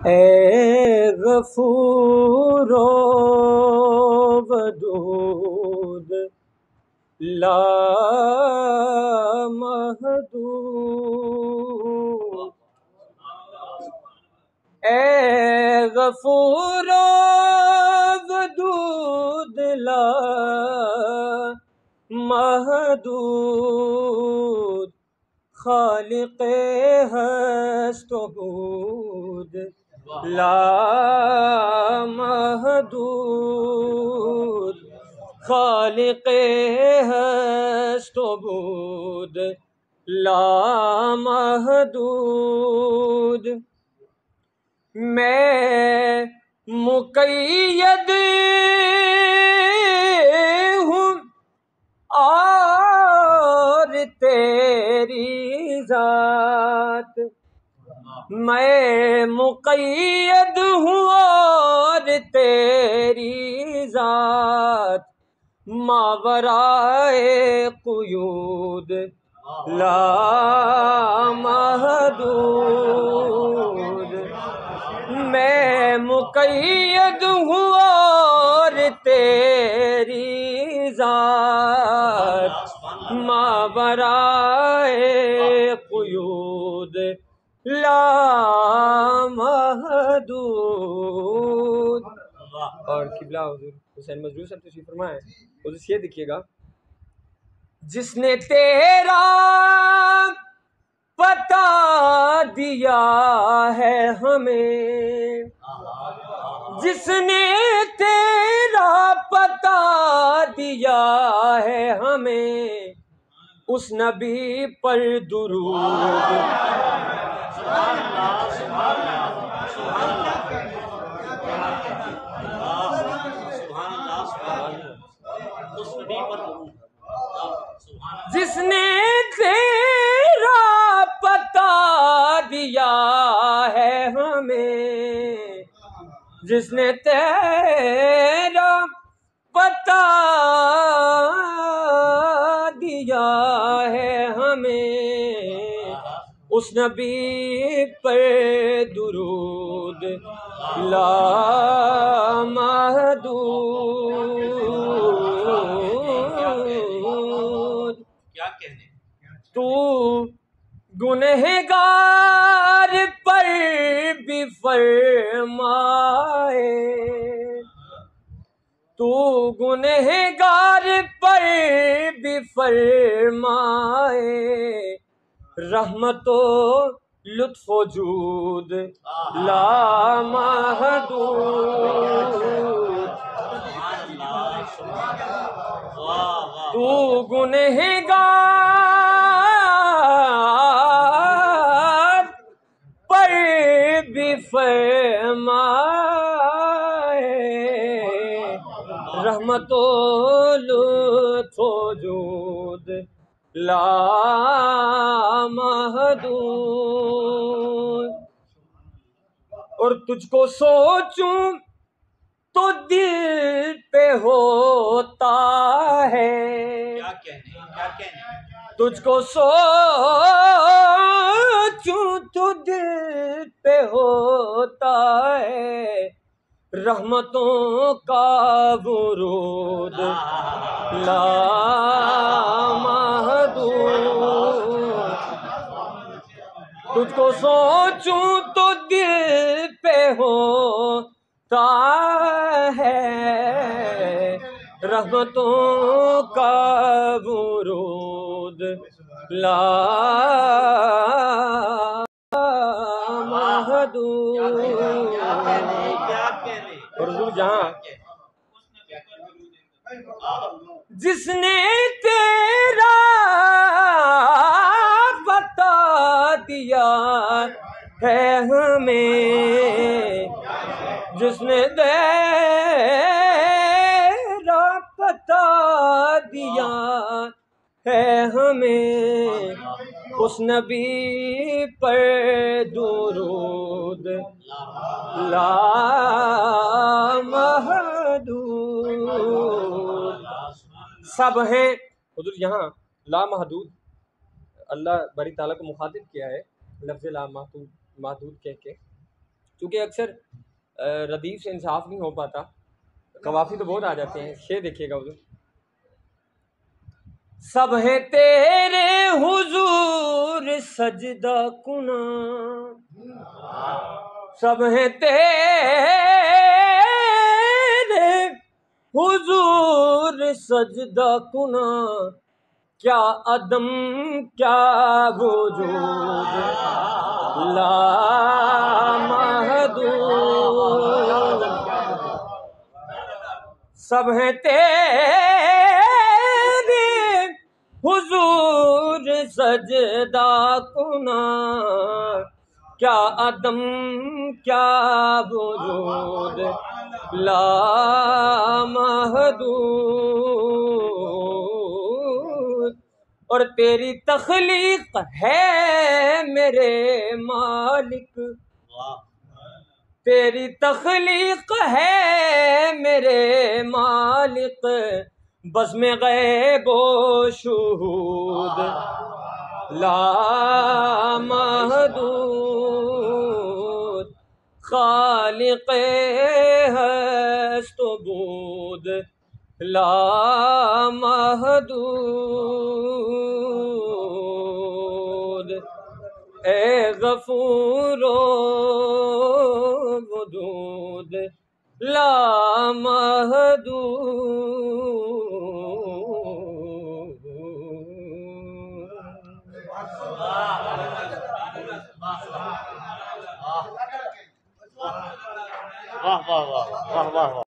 ए गफूरो वदूद ला महदूद, ए गफूरो वदूद ला महदूद, खालिक़े हस्त बूद ला महदूद, खालिक़े हस्त बूद ला महदूद। मैं मुक़य्यद हूँ और तेरी ज़ात, मैं मुक़य्यद हूँ और तेरी ज़ात, मावराए क़ुयूद ला महदूद। मैं मुक़य्यद हूँ और तेरी ज़ात, मावराए क़ुयूद ला महदूद। और किबला हुज़ूर हुसैन मजरूह साहब तशरीफ़ फरमाए, उधर ये देखिएगा, जिसने तेरा पता दिया है हमें, जिसने तेरा पता दिया है हमें, उस नबी पर दुरूद। जिसने तेरा पता दिया है हमें, जिसने तेरा पता दिया है हमें, उस नबी पर दुरूद ला महदूद। क्या कहने, तू गुनहगार पर भी फरमाए, तू गुनहगार पर भी फरमाए, रहमतो लुत्फ़ो जूद ला महदूद। तू गुनहगार पर भी फरमाए, रहमतो लुत्फ़ो जूद ला महदूद। और तुझको सोचूं तो दिल पे होता है, क्या कहने, तुझको सोचूं तो दिल पे होता है, रहमतों का वुरूद ला महदूद। तुझको सोचूं तो दिल पे होता है, रहमतों का वुरूद ला महदूद। और जहाँ जिसने तेरा पता दिया है हमें, जिसने तेरा पता दिया है हमें, उस नबी पर दुरूद ला महदूद। सब हैं हुजूर यहाँ ला महदूद, अल्लाह बारी ताला को मुखातिब किया है लफ्ज़ ला महदूद कह के, क्योंकि अक्सर रदीफ से इंसाफ नहीं हो पाता, कवाफी तो बहुत आ जाते हैं। शेर देखिएगा उधर, सब है तेरे हुजूर सजदा कुना, सब है तेरे हुजूर सजदा कुना, क्या अदम क्या वजूद ला महदूद, सब है तेरे हुजूर सजदा कुना, क्या अदम क्या वजूद ला महदूद, और तेरी तख्लीक है मेरे मालिक, तेरी तख्लीक है मेरे मालिक, बस में गैबो शुहूद ला महदूद, खालिक़े हस्त बूद ला महदूद, ए गफूरो वदूद ला महदूद। वाह वाह वाह वाह वाह वाह।